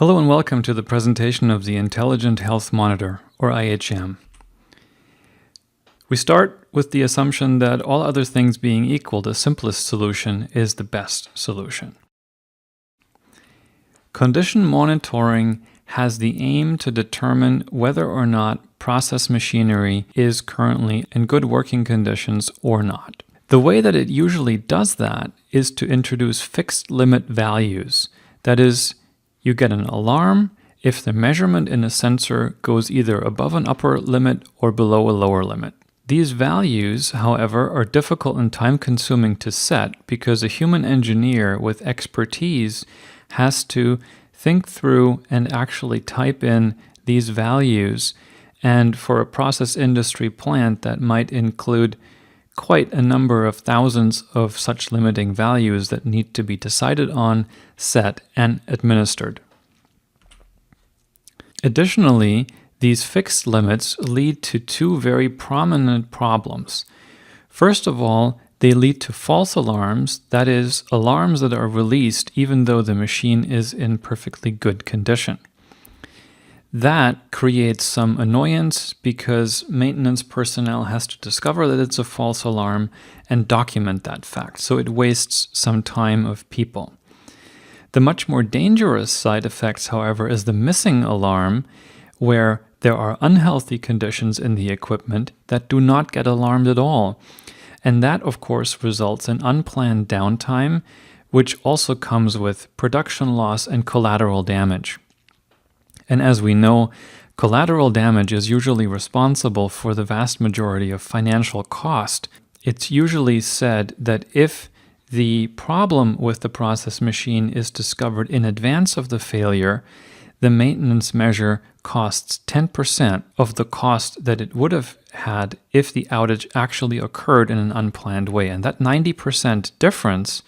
Hello and welcome to the presentation of the Intelligent Health Monitor, or IHM. We start with the assumption that all other things being equal, the simplest solution is the best solution. Condition monitoring has the aim to determine whether or not process machinery is currently in good working conditions or not. The way that it usually does that is to introduce fixed limit values. That is, you get an alarm if the measurement in a sensor goes either above an upper limit or below a lower limit. These values, however, are difficult and time-consuming to set because a human engineer with expertise has to think through and actually type in these values. And for a process industry plant, that might include quite a number of thousands of such limiting values that need to be decided on, set, and administered. Additionally, these fixed limits lead to two very prominent problems. First of all, they lead to false alarms, that is, alarms that are released even though the machine is in perfectly good condition. That creates some annoyance because maintenance personnel has to discover that it's a false alarm and document that fact, so it wastes some time of people. The much more dangerous side effects, however, is the missing alarm, where there are unhealthy conditions in the equipment that do not get alarmed at all. And that, of course, results in unplanned downtime, which also comes with production loss and collateral damage. And as we know, collateral damage is usually responsible for the vast majority of financial cost. It's usually said that if the problem with the process machine is discovered in advance of the failure, the maintenance measure costs 10% of the cost that it would have had if the outage actually occurred in an unplanned way. And that 90% difference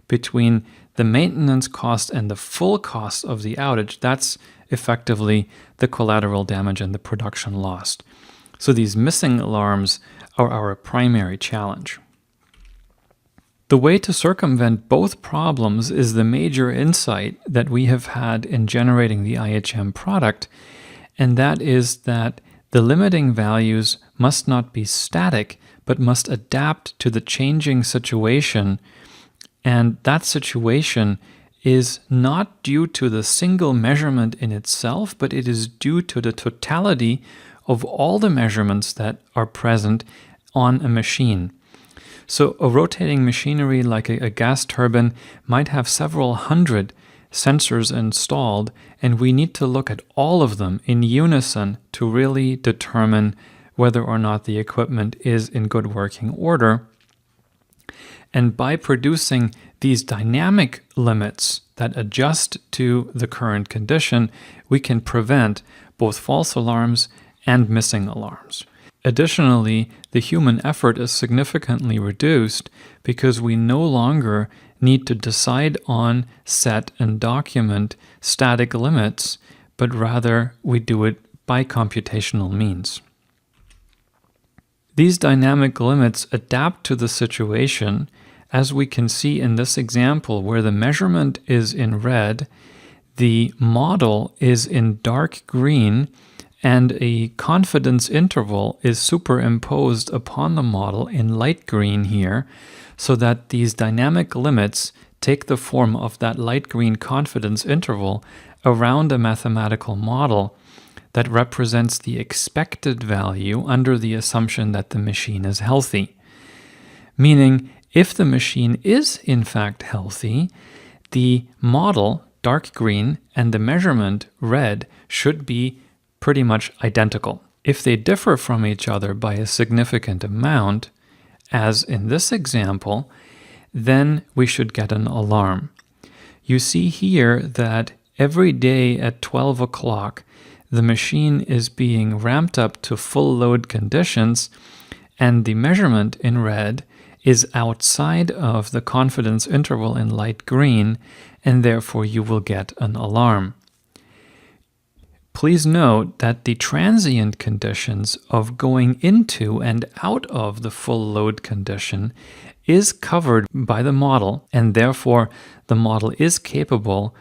between the maintenance cost and the full cost of the outage, that's effectively the collateral damage and the production lost. So these missing alarms are our primary challenge. The way to circumvent both problems is the major insight that we have had in generating the IHM product, and that is that the limiting values must not be static, but must adapt to the changing situation, and that situation is not due to the single measurement in itself, but it is due to the totality of all the measurements that are present on a machine. So a rotating machinery like a gas turbine might have several hundred sensors installed, and we need to look at all of them in unison to really determine whether or not the equipment is in good working order. And by producing these dynamic limits that adjust to the current condition, we can prevent both false alarms and missing alarms. Additionally, the human effort is significantly reduced because we no longer need to decide on, set, and document static limits, but rather we do it by computational means. These dynamic limits adapt to the situation, as we can see in this example where the measurement is in red, the model is in dark green, and a confidence interval is superimposed upon the model in light green here, so that these dynamic limits take the form of that light green confidence interval around a mathematical model that represents the expected value under the assumption that the machine is healthy. Meaning, if the machine is in fact healthy, the model, dark green, and the measurement, red, should be pretty much identical. If they differ from each other by a significant amount, as in this example, then we should get an alarm. You see here that every day at 12 o'clock, the machine is being ramped up to full load conditions, and the measurement in red is outside of the confidence interval in light green, and therefore you will get an alarm. Please note that the transient conditions of going into and out of the full load condition is covered by the model, and therefore the model is capable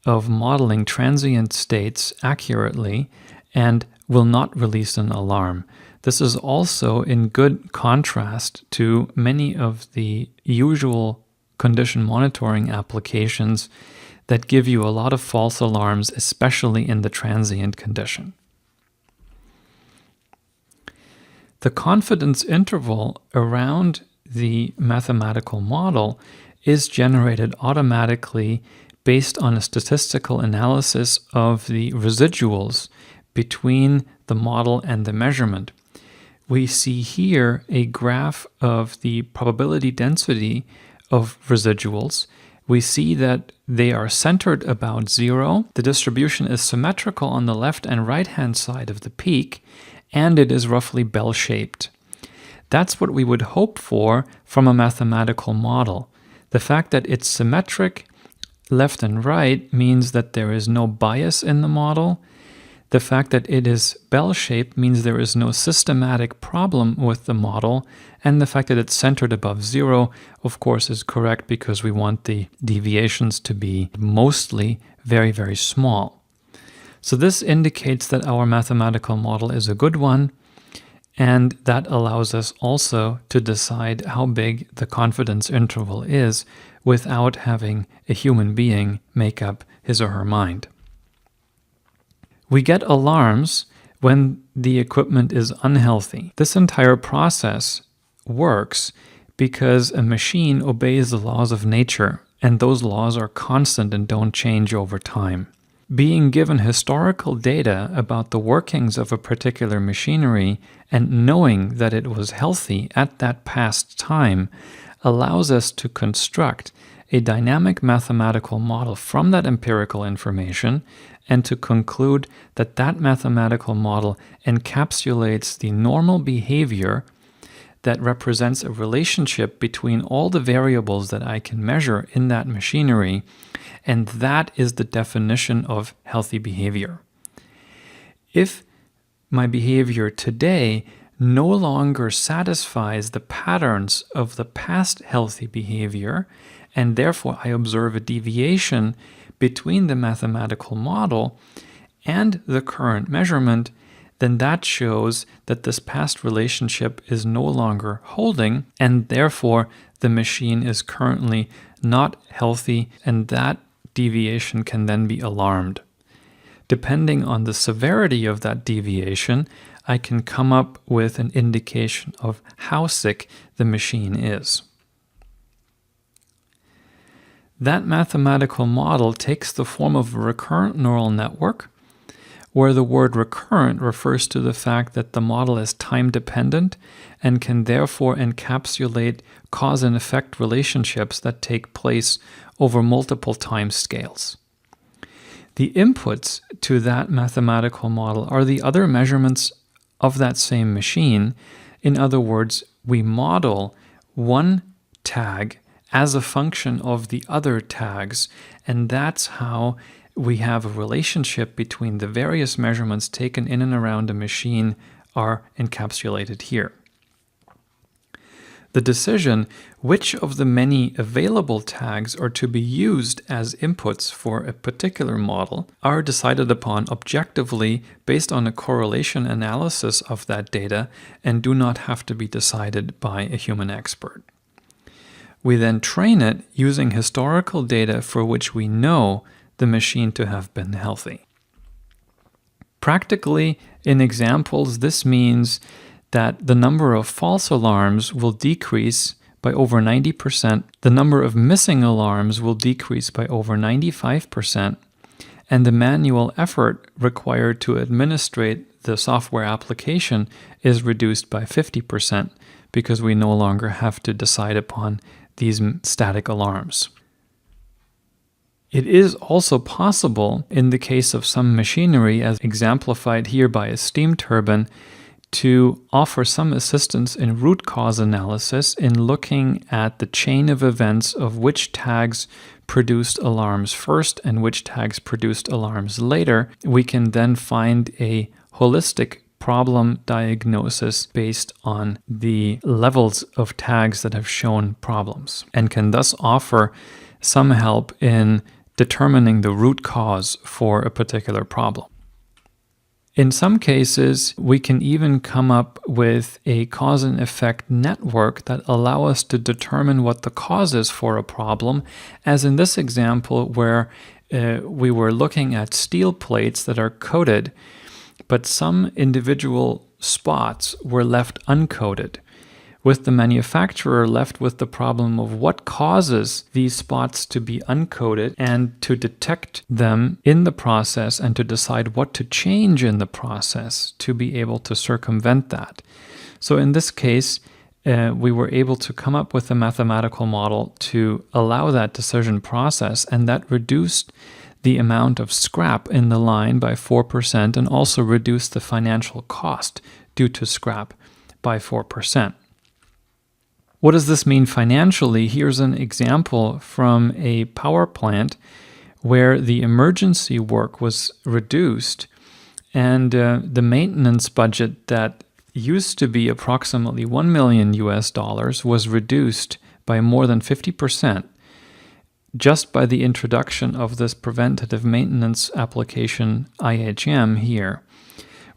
of modeling transient states accurately and will not release an alarm. This is also in good contrast to many of the usual condition monitoring applications that give you a lot of false alarms, especially in the transient condition. The confidence interval around the mathematical model is generated automatically based on a statistical analysis of the residuals between the model and the measurement. We see here a graph of the probability density of residuals. We see that they are centered about 0. The distribution is symmetrical on the left and right-hand side of the peak, and it is roughly bell-shaped. That's what we would hope for from a mathematical model. The fact that it's symmetric left and right means that there is no bias in the model. The fact that it is bell-shaped means there is no systematic problem with the model, and the fact that it's centered above 0, of course, is correct because we want the deviations to be mostly very, very small. So this indicates that our mathematical model is a good one, and that allows us also to decide how big the confidence interval is without having a human being make up his or her mind. We get alarms when the equipment is unhealthy. This entire process works because a machine obeys the laws of nature, and those laws are constant and don't change over time. Being given historical data about the workings of a particular machinery and knowing that it was healthy at that past time allows us to construct a dynamic mathematical model from that empirical information and to conclude that that mathematical model encapsulates the normal behavior that represents a relationship between all the variables that I can measure in that machinery, and that is the definition of healthy behavior. If my behavior today no longer satisfies the patterns of the past healthy behavior, and therefore I observe a deviation between the mathematical model and the current measurement, then that shows that this past relationship is no longer holding, and therefore the machine is currently not healthy, and that deviation can then be alarmed. Depending on the severity of that deviation, I can come up with an indication of how sick the machine is. That mathematical model takes the form of a recurrent neural network, where the word recurrent refers to the fact that the model is time-dependent and can therefore encapsulate cause and effect relationships that take place over multiple time scales. The inputs to that mathematical model are the other measurements of that same machine. In other words, we model one tag as a function of the other tags, and that's how we have a relationship between the various measurements taken in and around a machine are encapsulated here. The decision which of the many available tags are to be used as inputs for a particular model are decided upon objectively based on a correlation analysis of that data and do not have to be decided by a human expert. We then train it using historical data for which we know the machine to have been healthy. Practically, in examples, this means that the number of false alarms will decrease by over 90%, the number of missing alarms will decrease by over 95%, and the manual effort required to administrate the software application is reduced by 50% because we no longer have to decide upon these static alarms. It is also possible, in the case of some machinery, as exemplified here by a steam turbine, to offer some assistance in root cause analysis in looking at the chain of events of which tags produced alarms first and which tags produced alarms later. We can then find a holistic problem diagnosis based on the levels of tags that have shown problems, and can thus offer some help in determining the root cause for a particular problem. In some cases, we can even come up with a cause and effect network that allow us to determine what the cause is for a problem, as in this example where we were looking at steel plates that are coated, but some individual spots were left uncoated, with the manufacturer left with the problem of what causes these spots to be uncoated and to detect them in the process and to decide what to change in the process to be able to circumvent that. So in this case, we were able to come up with a mathematical model to allow that decision process, and that reduced the amount of scrap in the line by 4% and also reduced the financial cost due to scrap by 4%. What does this mean financially? Here's an example from a power plant where the emergency work was reduced and the maintenance budget that used to be approximately $1 million was reduced by more than 50% just by the introduction of this preventative maintenance application IHM here.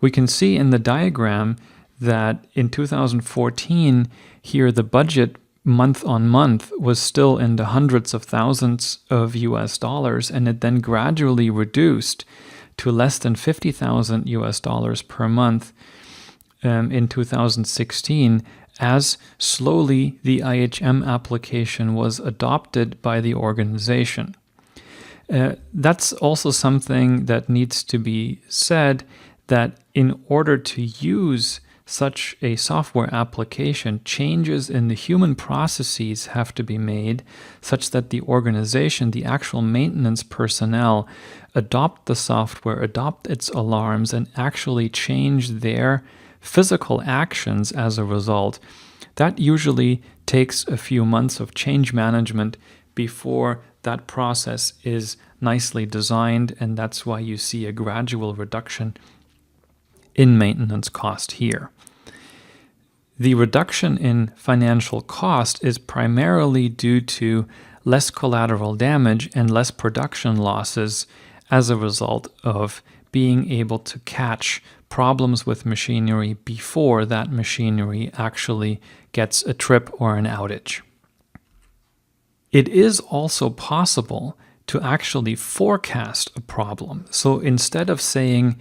We can see in the diagram that in 2014, here the budget month on month was still in the hundreds of thousands of US dollars, and it then gradually reduced to less than $50,000 per month in 2016, as slowly the IHM application was adopted by the organization. That's also something that needs to be said, that in order to use such a software application, changes in the human processes have to be made such that the organization, the actual maintenance personnel, adopt the software, adopt its alarms, and actually change their physical actions as a result. That usually takes a few months of change management before that process is nicely designed, and that's why you see a gradual reduction in maintenance cost here. The reduction in financial cost is primarily due to less collateral damage and less production losses as a result of being able to catch problems with machinery before that machinery actually gets a trip or an outage. It is also possible to actually forecast a problem. So instead of saying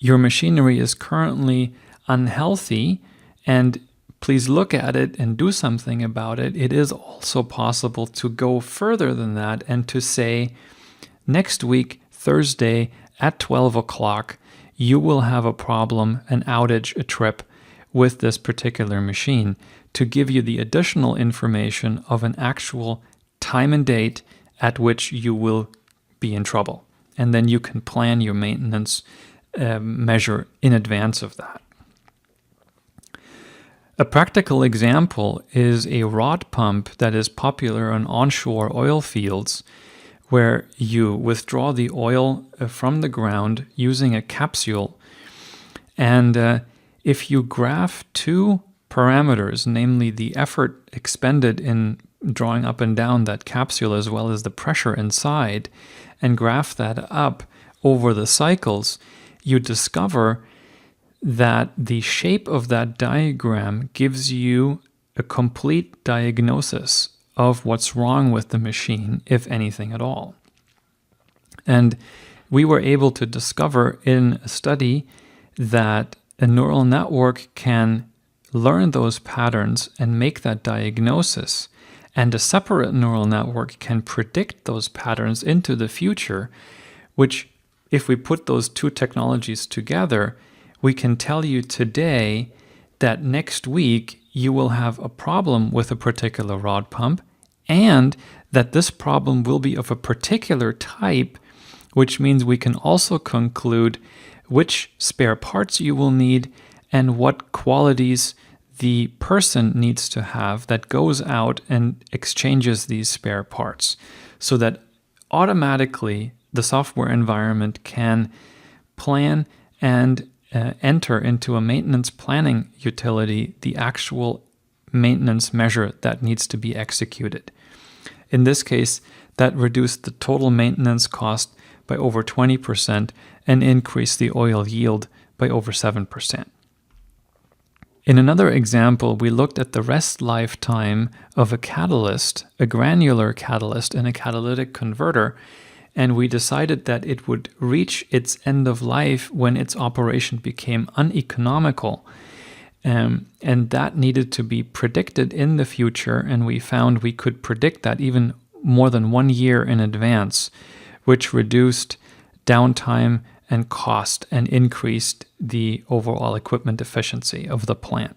your machinery is currently unhealthy and please look at it and do something about it, it is also possible to go further than that and to say, next week, Thursday at 12 o'clock, you will have a problem, an outage, a trip with this particular machine, to give you the additional information of an actual time and date at which you will be in trouble. And then you can plan your maintenance measure in advance of that. A practical example is a rod pump that is popular on onshore oil fields, where you withdraw the oil from the ground using a capsule. And if you graph two parameters, namely the effort expended in drawing up and down that capsule as well as the pressure inside, and graph that up over the cycles, you discover that the shape of that diagram gives you a complete diagnosis of what's wrong with the machine, if anything at all. And we were able to discover in a study that a neural network can learn those patterns and make that diagnosis, and a separate neural network can predict those patterns into the future, which, if we put those two technologies together, we can tell you today that next week you will have a problem with a particular rod pump, and that this problem will be of a particular type, which means we can also conclude which spare parts you will need and what qualities the person needs to have that goes out and exchanges these spare parts, so that automatically the software environment can plan and enter into a maintenance planning utility the actual maintenance measure that needs to be executed. In this case, that reduced the total maintenance cost by over 20% and increased the oil yield by over 7%. In another example, we looked at the rest lifetime of a catalyst, a granular catalyst in a catalytic converter, and we decided that it would reach its end of life when its operation became uneconomical. And that needed to be predicted in the future, and we found we could predict that even more than 1 year in advance, which reduced downtime and cost and increased the overall equipment efficiency of the plant.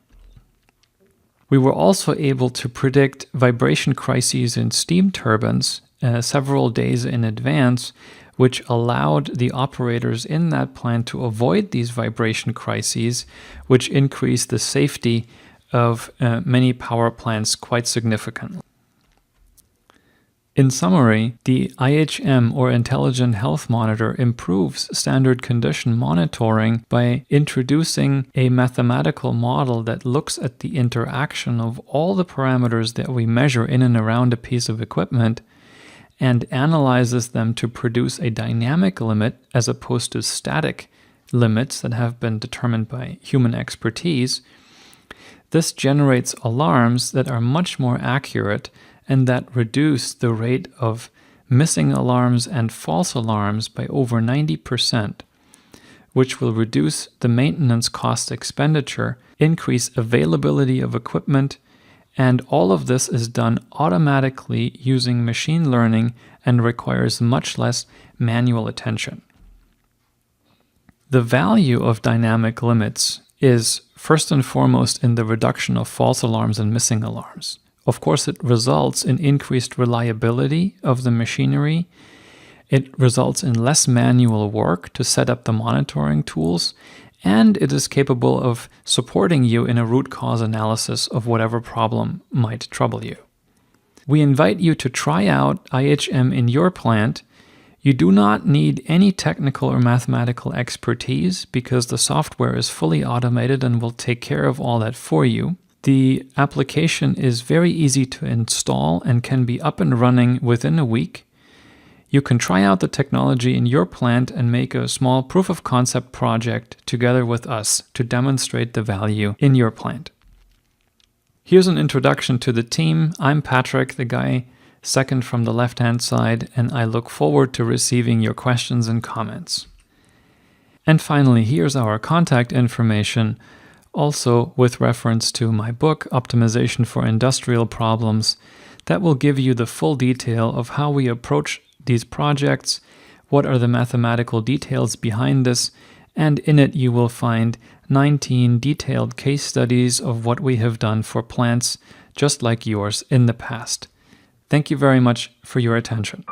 We were also able to predict vibration crises in steam turbines several days in advance, which allowed the operators in that plant to avoid these vibration crises, which increased the safety of many power plants quite significantly. In summary, the IHM, or Intelligent Health Monitor, improves standard condition monitoring by introducing a mathematical model that looks at the interaction of all the parameters that we measure in and around a piece of equipment and analyzes them to produce a dynamic limit as opposed to static limits that have been determined by human expertise. This generates alarms that are much more accurate and that reduce the rate of missing alarms and false alarms by over 90%, which will reduce the maintenance cost expenditure, increase availability of equipment, and all of this is done automatically using machine learning and requires much less manual attention. The value of dynamic limits is first and foremost in the reduction of false alarms and missing alarms. Of course, it results in increased reliability of the machinery. It results in less manual work to set up the monitoring tools, and it is capable of supporting you in a root cause analysis of whatever problem might trouble you. We invite you to try out IHM in your plant. You do not need any technical or mathematical expertise because the software is fully automated and will take care of all that for you. The application is very easy to install and can be up and running within a week. You can try out the technology in your plant and make a small proof of concept project together with us to demonstrate the value in your plant. Here's an introduction to the team. I'm Patrick, the guy second from the left-hand side, and I look forward to receiving your questions and comments. And finally, here's our contact information, also with reference to my book, Optimization for Industrial Problems, that will give you the full detail of how we approach these projects, what are the mathematical details behind this, and in it you will find 19 detailed case studies of what we have done for plants just like yours in the past. Thank you very much for your attention.